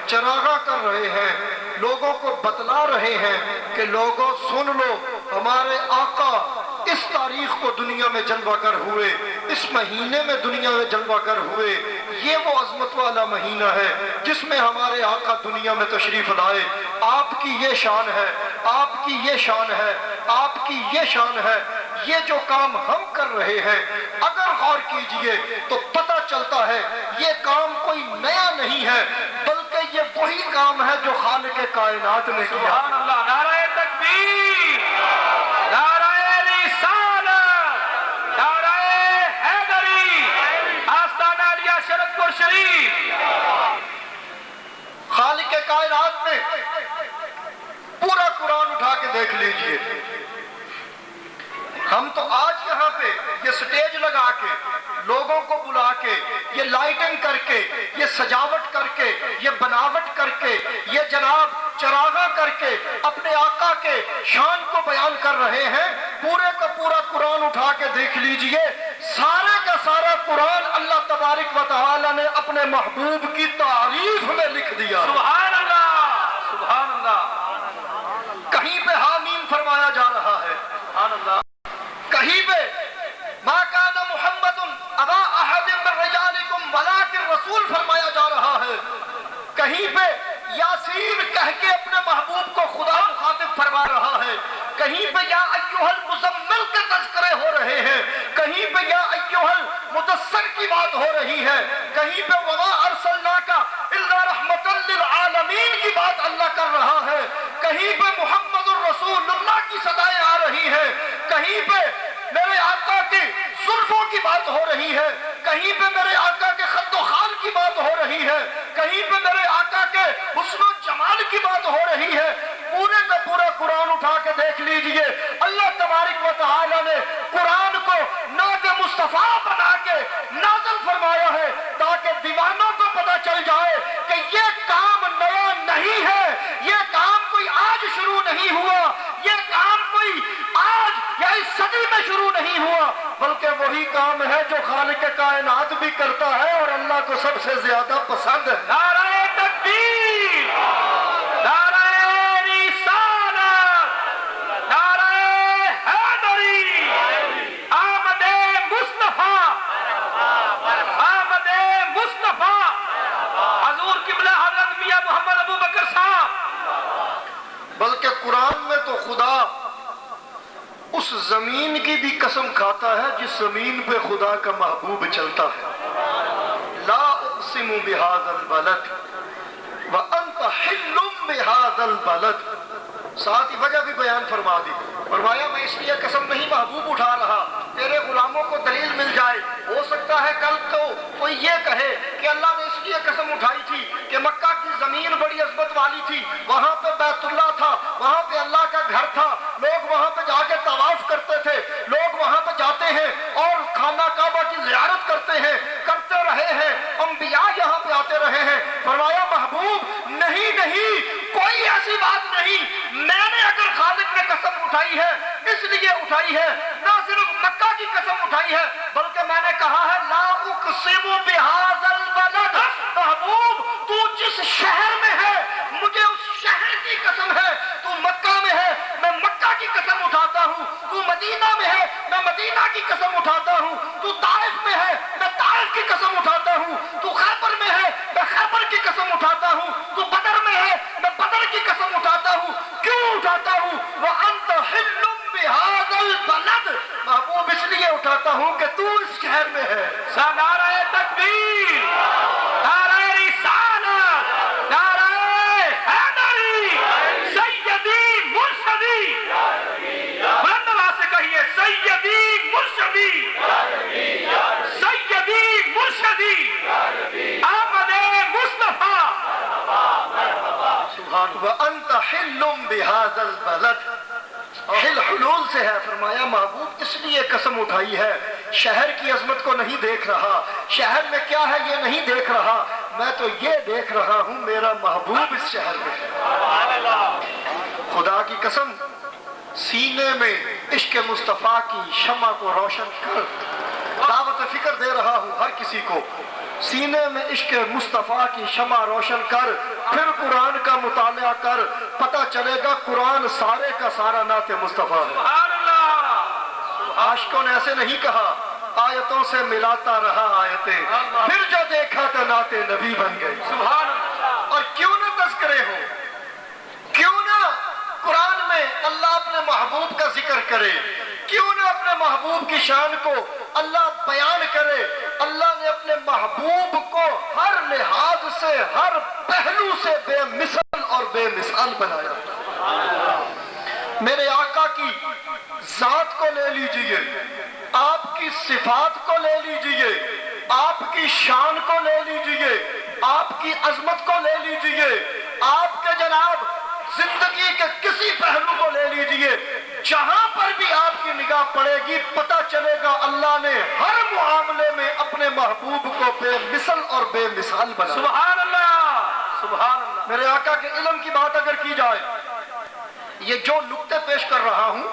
چراغاں کر رہے ہیں، لوگوں کو بتلا رہے ہیں کہ لوگوں سن لو، ہمارے آقا اس تاریخ کو دنیا میں جلوہ گر ہوئے، اس مہینے میں دنیا میں جلوہ گر ہوئے۔ یہ وہ عظمت والا مہینہ ہے جس میں ہمارے آقا دنیا میں تشریف لائے۔ آپ کی یہ شان ہے، آپ کی یہ شان ہے، آپ کی یہ شان ہے۔ یہ جو کام ہم کر رہے ہیں اگر غور کیجئے تو پتہ چلتا ہے یہ کام کوئی نیا نہیں ہے، بلکہ یہ وہی کام ہے جو خالق کائنات نے کیا۔ سبحان اللہ، نعرہ تکبیر، نعرہ رسالت، نعرہ حیدری، آستانہ علیہ شرف پور شریف۔ خالق کائنات میں پورا قرآن اٹھا کے دیکھ لیجئے۔ ہم تو آج یہاں پہ یہ سٹیج لگا کے، لوگوں کو بلا کے، یہ لائٹنگ کر کے، یہ سجاوٹ کر کے، یہ بناوٹ کر کے، یہ جناب چراغاں کر کے اپنے آقا کے شان کو بیان کر رہے ہیں۔ پورے کا پورا قرآن اٹھا کے دیکھ لیجئے، سارے کا سارا قرآن اللہ تبارک و تعالی نے اپنے محبوب کی تعریف میں لکھ دیا۔ سبحان اللہ، سبحان اللہ، کہیں پہ حامیم فرمایا جا رہا ہے، سبحان اللہ، کہیں پہ ما کان محمد ابا احد من رجالکم ولکن رسول فرمایا جا رہا ہے، کہیں پہ یاسین کہہ کے اپنے محبوب کو خدا مخاطب فرما رہا ہے، کہیں پہ یا ایھا المزمل کے تذکرے ہو رہے ہیں، کہیں پہ یا ایھا المدثر کی بات ہو رہی ہے، کہیں پہ وما ارسلناک الا رحمۃ للعالمین کی بات اللہ کر رہا ہے، کہیں پہ محمد الرسول اللہ کی صدائیں آ رہی ہیں، کہیں پہ میرے آقا کی زلفوں کی بات ہو رہی ہے، کہیں پہ میرے آقا کے خد و خال کی بات ہو رہی ہے، کہیں پہ میرے آقا کے حسن و جمال کی بات ہو رہی ہے۔ پورے کا پورا قرآن اٹھا کے دیکھ لیجئے، اللہ تبارک و تعالی نے قرآن کو نعت مصطفیٰ بنا کے نازل فرمایا ہے تاکہ دیوانوں کو پتہ چل جائے کہ یہ کام نیا نہیں ہے، یہ کام کوئی آج شروع نہیں ہوا، یہ کام کوئی آج یا اس صدی میں شروع نہیں ہوا، بلکہ وہی کام ہے جو خالق کائنات بھی کرتا ہے اور اللہ کو سب سے زیادہ پسند ہے۔ نعرہ تکبیر، نعرہ رسالت، نعرہ حیدری، آمد مصطفیٰ، آمد مصطفیٰ، حضور قبلہ حضرت میاں محمد ابو بکر صاحب۔ بلکہ قرآن میں تو خدا اس زمین کی بھی قسم کھاتا ہے جس زمین پہ خدا کا محبوب چلتا ہے۔ لا اقسم بہذا البلد وانت حل بہذا البلد، ساتھ ہی وجہ بھی بیان فرما دی، فرمایا میں اس لیے قسم نہیں محبوب اٹھا رہا تیرے غلاموں کو دلیل مل جائے۔ ہو سکتا ہے کل کو کوئی یہ کہے کہ اللہ نے اس لیے قسم اٹھائی تھی کہ مکہ کی زمین بڑی عظمت والی تھی، وہاں پہ بیت اللہ تھا، وہاں پہ اللہ کا گھر تھا، لوگ وہاں پہ جا کے طواف کرتے تھے، لوگ وہاں پہ جاتے ہیں اور خانہ کعبہ کی زیارت کرتے ہیں، کرتے رہے ہیں، انبیاء یہاں پہ آتے رہے ہیں۔ فرمایا محبوب نہیں نہیں، کوئی ایسی بات نہیں، میں نے اگر خالق نے قسم اٹھائی ہے اس لیے اٹھائی ہے، نہ صرف مکہ کی قسم اٹھائی ہے بلکہ میں نے کہا ہے لا اقسم بہذا البلد، محبوب تو جس شہر میں ہے مجھے اس شہر کی قسم ہے، تو مکہ میں ہے میں مکہ کی قسم اٹھاتا ہوں، تو مدینہ میں ہے میں مدینہ کی قسم اٹھاتا ہوں، تو طائف میں ہے میں طائف کی قسم اٹھاتا ہوں، تو خیبر میں ہے میں خیبر کی قسم اٹھاتا ہوں، تو بدر میں ہے میں بدر کی قسم اٹھاتا ہوں۔ کیوں اٹھاتا ہوں؟ وَأَنْتَ حِلٌّ بِهَذَا الْبَلَدِ، محبوب اس لیے اٹھاتا ہوں کہ تو اس شہر میں ہے۔ نعرہ تکبیر، نعرہ رسالت، نعرہ حیدری، سیدی مرشدی، بلند آواز سے کہیے سیدی مرشدی، سیدی مرشدی، آمد مصطفیٰ۔ سبحان وَأَنْتَ حِلٌّ بِهَذَا الْبَلَدِ، حل حلول سے ہے، فرمایا محبوب اس لیے قسم اٹھائی ہے، شہر کی عظمت کو نہیں دیکھ رہا، شہر میں کیا ہے یہ نہیں دیکھ رہا، میں تو یہ دیکھ رہا ہوں میرا محبوب اس شہر میں ہے۔ خدا کی قسم، سینے میں عشق مصطفیٰ کی شمع کو روشن کر دعوت فکر دے رہا ہوں ہر کسی کو، سینے میں عشق مصطفیٰ کی شمع روشن کر، پھر قرآن کا مطالعہ کر، پتہ چلے گا قرآن سارے کا سارا نعت مصطفیٰ ہے۔ سبحان اللہ، عاشقوں نے ایسے نہیں کہا، آیتوں سے ملاتا رہا آیتیں، پھر جو دیکھا تو نعت نبی بن گئی۔ سبحان اللہ، اور کیوں نہ تذکرے ہوں، کیوں نہ قرآن میں اللہ اپنے محبوب کا ذکر کرے، کیوں نہ اپنے محبوب کی شان کو اللہ بیان کرے۔ اللہ نے اپنے محبوب کو ہر لحاظ سے، ہر پہلو سے بے مثل اور بے مثال بنایا۔ میرے آقا کی ذات کو لے لیجئے، آپ کی صفات کو لے لیجئے، آپ کی شان کو لے لیجئے، آپ کی عظمت کو لے لیجئے، آپ کے جناب زندگی کے کسی پہلو کو لے لیجئے، جہاں پر بھی آپ کی نگاہ پڑے گی پتہ چلے گا اللہ نے ہر معاملے میں اپنے محبوب کو بے مثل اور بے مثال بنایا۔ سبحان اللہ، سبحان اللہ، میرے آقا کے علم کی بات اگر کی جائے، یہ جو نکتے پیش کر رہا ہوں،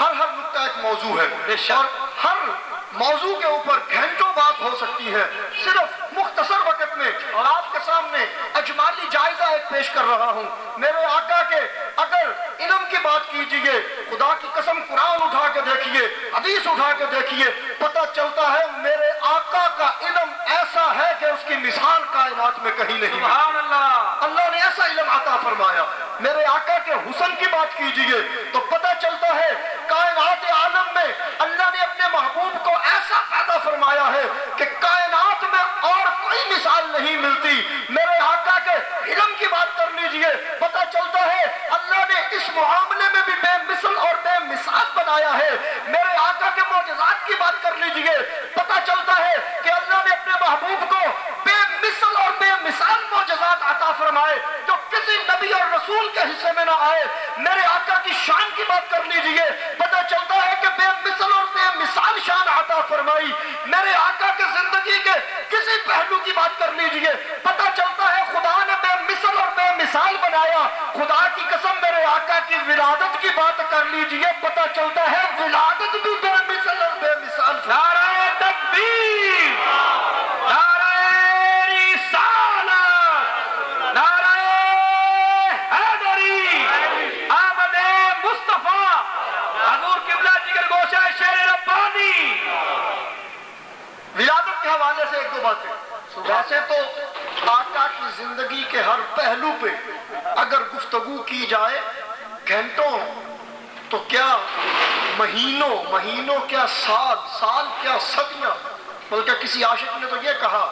ہر نکتہ ایک موضوع ہے، اور ہر موضوع کے اوپر گھنٹوں بات ہو سکتی ہے۔ صرف مختصر وقت میں آپ کے سامنے اجمالی جائزہ ایک پیش کر رہا ہوں۔ میرے آقا کے اگر علم کی بات کیجئے، خدا کی قسم قرآن اٹھا کے دیکھیے، حدیث اٹھا کے دیکھیے، پتہ چلتا ہے میرے آقا کا علم ایسا ہے کہ اس کی مثال کائنات میں کہیں نہیں۔ سبحان اللہ، اللہ نے ایسا علم عطا فرمایا۔ میرے آقا کے حسن کی بات کیجئے تو پتہ چلتا ہے کائنات عالم میں اللہ نے اپنے محبوب کو ایسا پیدا فرمایا ہے کہ کائنات میں اور کوئی مثال نہیں ملتی۔ میرے آقا کے علم کی بات کر لیجئے، پتہ چلتا ہے اللہ نے اس معاملے میں بھی بے مثل اور بے مثال بنایا ہے۔ میرے آقا کے معجزات کی بات کر لیجئے، پتہ چلتا ہے کہ اللہ نے اپنے محبوب کو بے مثل اور بے مثال معجزات عطا فرمائے جو کسی نبی اور رسول کے حصے میں نہ آئے۔ میرے آقا کی شان کی بات کر لیجئے، پتہ چلتا ہے کہ بے مثل اور بے مثال شان عطا فرمائی۔ میرے آقا کے زندگی کے کسی پہلو کی بات کر لیجئے، پتہ چلتا ہے خدا نے بے مثل اور بے مثال بنایا۔ خدا کی قسم میرے آقا کی ولادت کی بات کر لیجئے، پتہ چلتا ہے ولادت بھی بے مثل اور بے مثال۔ نعرہ تکبیر، نعرہ رسالت، نعرہ حیدری، آمد مصطفیٰ، حضور قبلہ جگر گوشہ شیر ربانی۔ ولادت کے حوالے سے ایک دو باتیں۔ ویسے تو آقا کی زندگی کے ہر پہلو پہ اگر گفتگو کی جائے گھنٹوں تو کیا مہینوں کیا سال کیا صدیاں، بلکہ کسی عاشق نے تو یہ کہا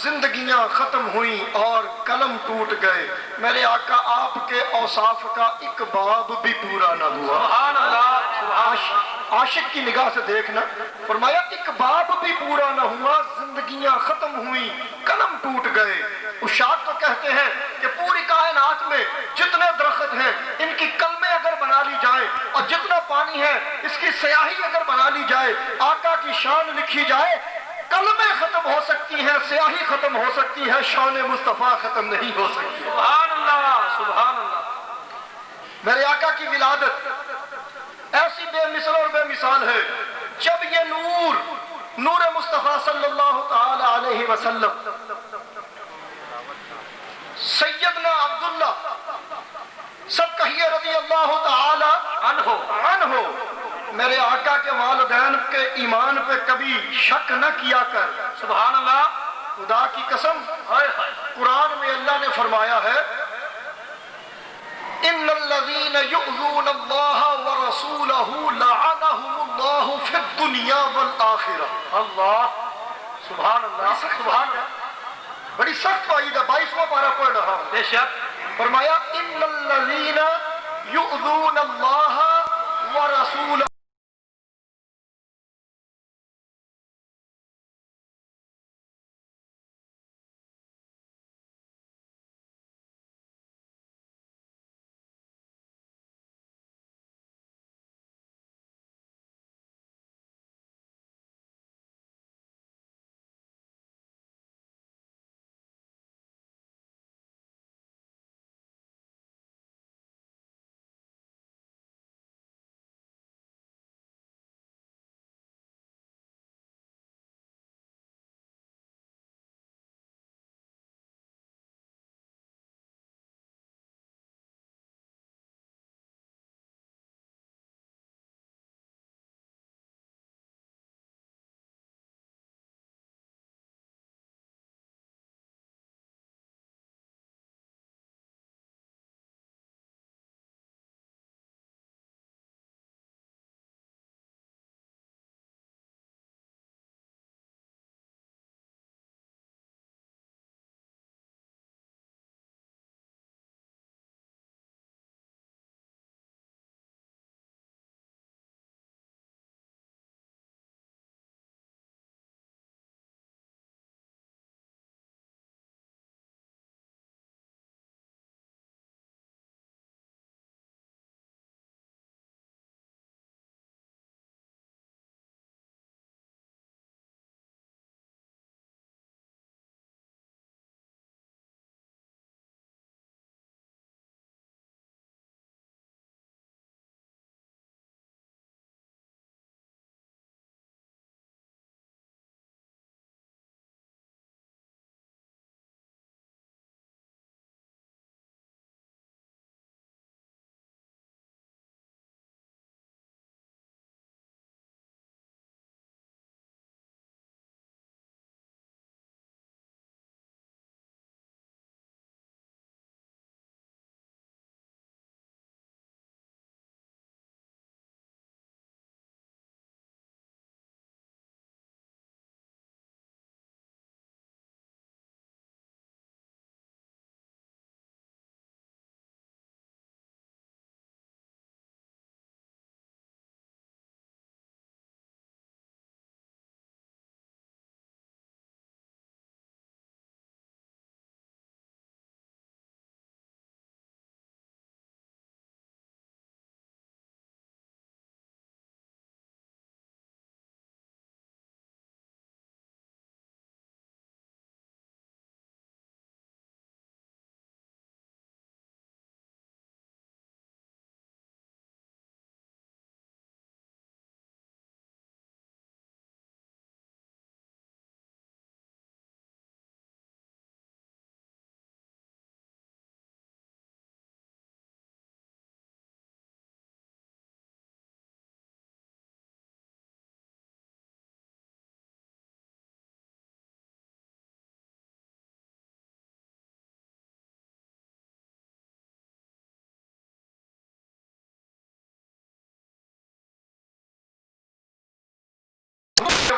زندگیاں ختم ہوئیں اور قلم ٹوٹ گئے، میرے آقا آپ کے اوصاف کا ایک باب بھی پورا نہ ہوا۔ سبحان اللہ، سبحان اللہ، عاشق کی نگاہ سے دیکھنا، فرمایا ایک باب بھی پورا نہ ہوا، زندگیاں ختم ہوئیں، قلم ٹوٹ گئے۔ اشاعت تو کہتے ہیں کہ پوری کائنات میں جتنے درخت ہیں ان کی کلمیں اگر بنا لی جائیں اور جتنا پانی ہے اس کی سیاہی اگر بنا لی جائے، آقا کی شان لکھی جائے، کلمیں ختم ہو سکتی ہیں، سیاہی ختم ہو سکتی ہے، شان مصطفیٰ ختم نہیں ہو سکتی۔ سبحان اللہ، سبحان اللہ، میرے آقا کی ولادت ایسی بے مثل اور بے مثال ہے، جب یہ نور مصطفیٰ صلی اللہ تعالی علیہ وسلم سیدنا عبداللہ، سب کہیے رضی اللہ تعالی عنہ، میرے آقا کے والدین کے ایمان پہ کبھی شک نہ کیا کر۔ سبحان اللہ، خدا کی قسم قرآن میں اللہ نے فرمایا ہے ان الذین یؤذون اللہ ورسولہ لعنہم اللہ فی الدنیا والآخرہ۔ اللہ، سبحان اللہ، سبحان اللہ، بڑی سخت وعید ہے، 22واں پارہ پڑھ رہا ہوں۔ بے شک، فرمایا ان الذین یؤذون اللہ ورسولہ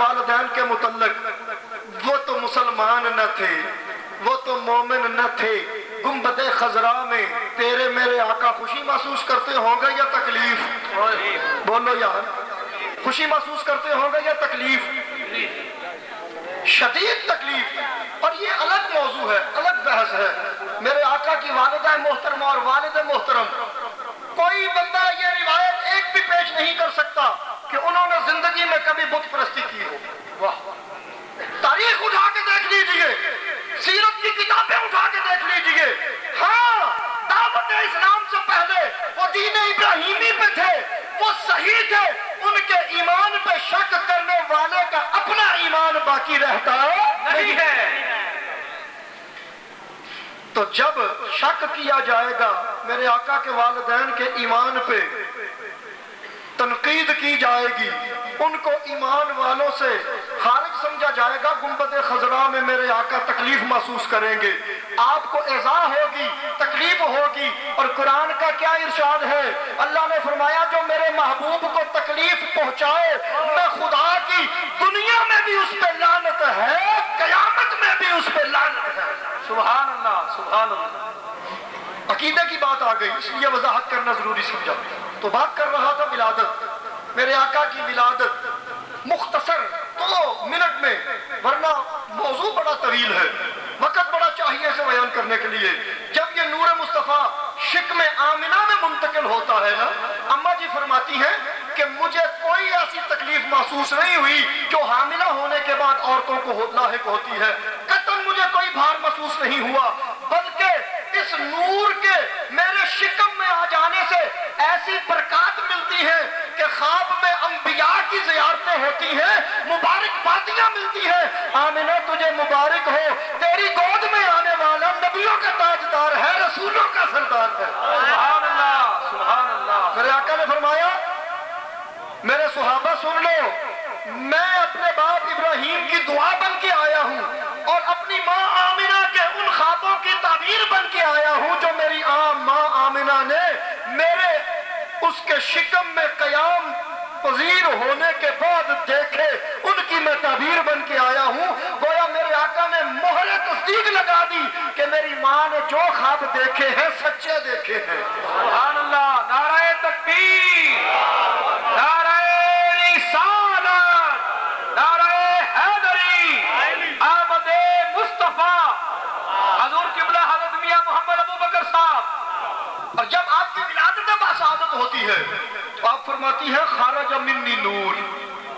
والدین کے متعلق، وہ تو مسلمان نہ تھے، وہ تو مومن نہ تھے، گنبد خضرا میں تیرے میرے آقا خوشی محسوس کرتے ہوں گے یا تکلیف؟ بولو یار، خوشی محسوس کرتے ہوں گے یا تکلیف؟ شدید تکلیف۔ اور یہ الگ موضوع ہے، الگ بحث ہے۔ میرے آقا کی والدہ محترمہ اور والد محترم، کوئی بندہ یہ روایت ایک بھی پیش نہیں کر سکتا کہ انہوں نے زندگی میں کبھی بت پرستی کی ہو۔ واہ، تاریخ اٹھا کے دیکھ لیجئے، سیرت کی کتابیں اٹھا کے دیکھ لیجئے۔ ہاں، دعوت اسلام سے پہلے وہ دین ابراہیمی پہ تھے، وہ صحیح تھے، ان کے ایمان پہ شک کرنے والے کا اپنا ایمان باقی رہتا نہیں ہے۔ تو جب شک کیا جائے گا میرے آقا کے والدین کے ایمان پہ، تنقید کی جائے گی، ان کو ایمان والوں سے خارج سمجھا جائے گا، گنبد خضرا میں میرے آقا تکلیف محسوس کریں گے، آپ کو ایذا ہوگی، تکلیف ہوگی۔ اور قرآن کا کیا ارشاد ہے؟ اللہ نے فرمایا جو میرے محبوب کو تکلیف پہنچائے، میں خدا کی دنیا میں بھی اس پہ لعنت ہے، قیامت میں بھی اس پہ لعنت ہے۔ سبحان اللہ، سبحان اللہ۔ عقیدے کی بات آ گئی، اس لیے وضاحت کرنا ضروری سمجھا۔ تو بات کر رہا تھا ولادت، میرے آقا کی ولادت مختصر 2 منٹ میں، ورنہ موضوع بڑا طویل ہے، وقت بڑا چاہیے اسے بیان کرنے کے لیے۔ جب یہ نور مصطفیٰ شکم آمنہ میں منتقل ہوتا ہے نا، اماں جی فرماتی ہیں کہ مجھے کوئی ایسی تکلیف محسوس نہیں ہوئی جو حاملہ ہونے کے بعد عورتوں کو لاحق ہوتی ہے، قطعاً مجھے کوئی بھار محسوس نہیں ہوا، بلکہ اس نور کے میرے شکم میں آ جانے سے ایسی برکات ملتی ہیں کہ خواب میں انبیاء کی زیارتیں ہوتی ہیں، مبارک باتیاں ملتی ہیں۔ آمنہ تجھے مبارک ہو، تیری گود میں آنے والا نبیوں کا تاجدار ہے، رسولوں کا سردار ہے۔ سبحان اللہ، سبحان اللہ۔ میرے آقا نے فرمایا میرے صحابہ سن لو، میں اپنے باپ ابراہیم کی دعا بن کے آیا ہوں اور اپنی ماں آمنہ کے ان خوابوں کی تعبیر بن کے آیا ہوں جو میری ماں آمنہ نے میرے اس کے شکم میں قیام پذیر ہونے کے بعد دیکھے، ان کی میں تعبیر بن کے آیا ہوں۔ گویا میرے آقا نے مہر تصدیق لگا دی کہ میری ماں نے جو خواب دیکھے ہیں سچے دیکھے ہیں۔ سبحان اللہ، نعرہ تکبیر، نعرہ رسالت، نعرہ حیدری، آمد مصطفیٰ، حضور قبلہ حضرت میاں محمد ابو بکر صاحب۔ اور جب آپ کی ولادت باسعادت ہوتی ہے تو آپ فرماتی ہیں خارج منی نور۔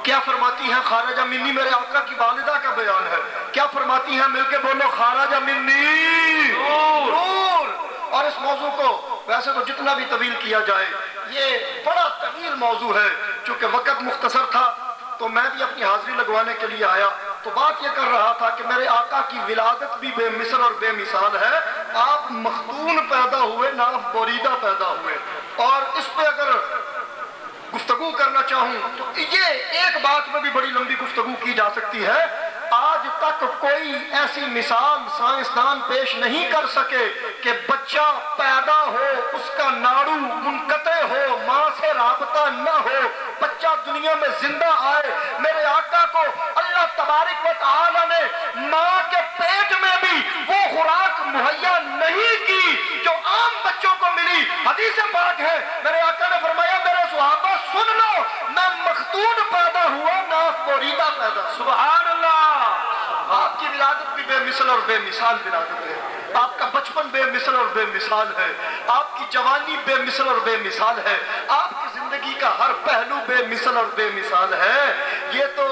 کیا فرماتی ہیں؟ خارج منی، میرے آقا کی والدہ کا بیان ہے۔ کیا فرماتی ہیں؟ مل کے بولو، خارج منی نور۔ اور اس موضوع کو ویسے تو جتنا بھی طویل کیا جائے یہ بڑا طویل موضوع ہے، چونکہ وقت مختصر تھا تو میں بھی اپنی حاضری لگوانے کے لیے آیا۔ تو بات یہ کر رہا تھا کہ میرے آقا کی ولادت بھی بے مثل اور بے مثال ہے۔ آپ مختون پیدا ہوئے، ناف بریدہ پیدا ہوئے، اور اس پہ اگر گفتگو کرنا چاہوں تو یہ ایک بات میں بھی بڑی لمبی گفتگو کی جا سکتی ہے۔ آج تک کوئی ایسی مثال سائنسدان پیش نہیں کر سکے کہ بچہ پیدا ہو، اس کا ناڑو منقطع ہو، ماں سے رابطہ نہ ہو، بچہ دنیا میں زندہ آئے۔ میرے آقا کو اللہ تبارک و تعالی نے ماں کے پیٹ میں بھی وہ خوراک مہیا نہیں کی جو عام بچوں کو ملی۔ حدیث پاک ہے، میرے آقا نے فرمایا میرے صحابہ سن لو، میں مختون پیدا ہوا، ناف بریدہ پیدا۔ سبحان اللہ۔ آپ کی ولادت بھی بے مثل اور بے مثال ولادت ہے، آپ کا بچپن بے مثل اور بے مثال ہے، آپ کی جوانی بے مثل اور بے مثال ہے، آپ کی زندگی کا ہر پہلو بے مثل اور بے مثال ہے۔ یہ تو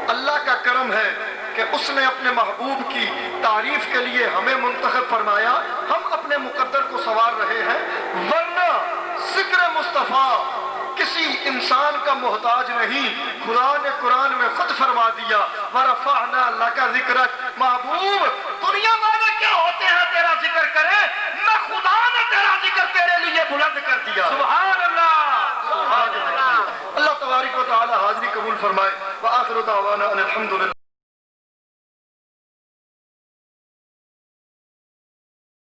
اللہ کا کرم ہے کہ اس نے اپنے محبوب کی تعریف کے لیے ہمیں منتخب فرمایا، ہم اپنے مقدر کو سنوار رہے ہیں، ورنہ ذکر مصطفیٰ کسی انسان کا محتاج نہیں۔ خدا نے قرآن میں خود فرما دیا وَرَفَعْنَا لَكَ ذِكْرَكَ، محبوب دنیا والے کیا ہوتے ہیں تیرا ذکر کرے، میں خدا نے تیرا ذکر تیرے لیے بلند کر دیا۔ سبحان اللہ، سبحان اللہ۔ اللہ تبارک و تعالی حاضری قبول فرمائے۔ وآخر دعوانا ان الحمد للہ۔